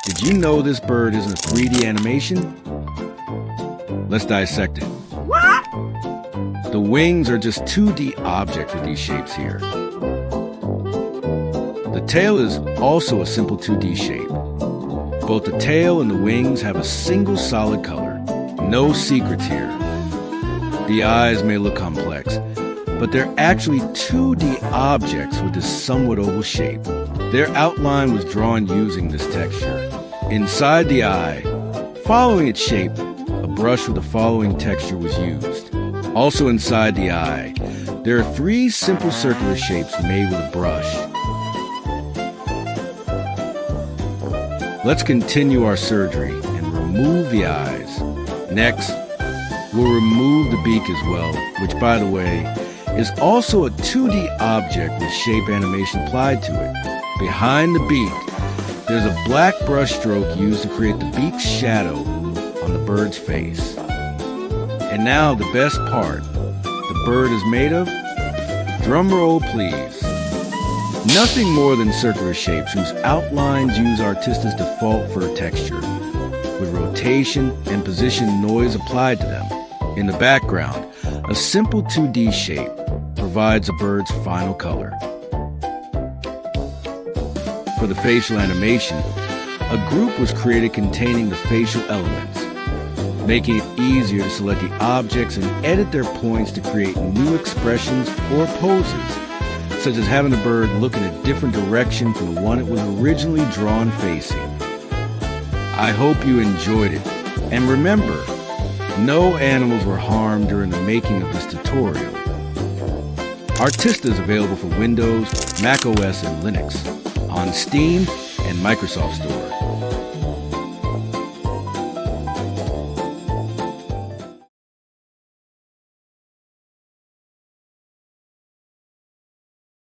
Did you know this bird isn't a 3D animation? Let's dissect it. What? The wings are just 2D objects with these shapes here. The tail is also a simple 2D shape. Both the tail and the wings have a single solid color. No secrets here. The eyes may look complex, but they're actually 2D objects with this somewhat oval shape. Their outline was drawn using this texture. Inside the eye, following its shape, a brush with the following texture was used. Also inside the eye, there are 3 simple circular shapes made with a brush. Let's continue our surgery and remove the eyes. Next, we'll remove the beak as well, which, by the way, is also a 2D object with shape animation applied to it. Behind the beak, there's a black brush stroke used to create the beak's shadow on the bird's face. And now the best part, the bird is made of, drum roll please, nothing more than circular shapes whose outlines use Arttista's default fur texture, with rotation and position noise applied to them. In the background, a simple 2D shape provides a bird's final color. For the facial animation, a group was created containing the facial elements, making it easier to select the objects and edit their points to create new expressions or poses, such as having the bird look in a different direction from the one it was originally drawn facing. I hope you enjoyed it, and remember, no animals were harmed during the making of this tutorial. Arttista is available for Windows, macOS, and Linux on Steam and Microsoft Store.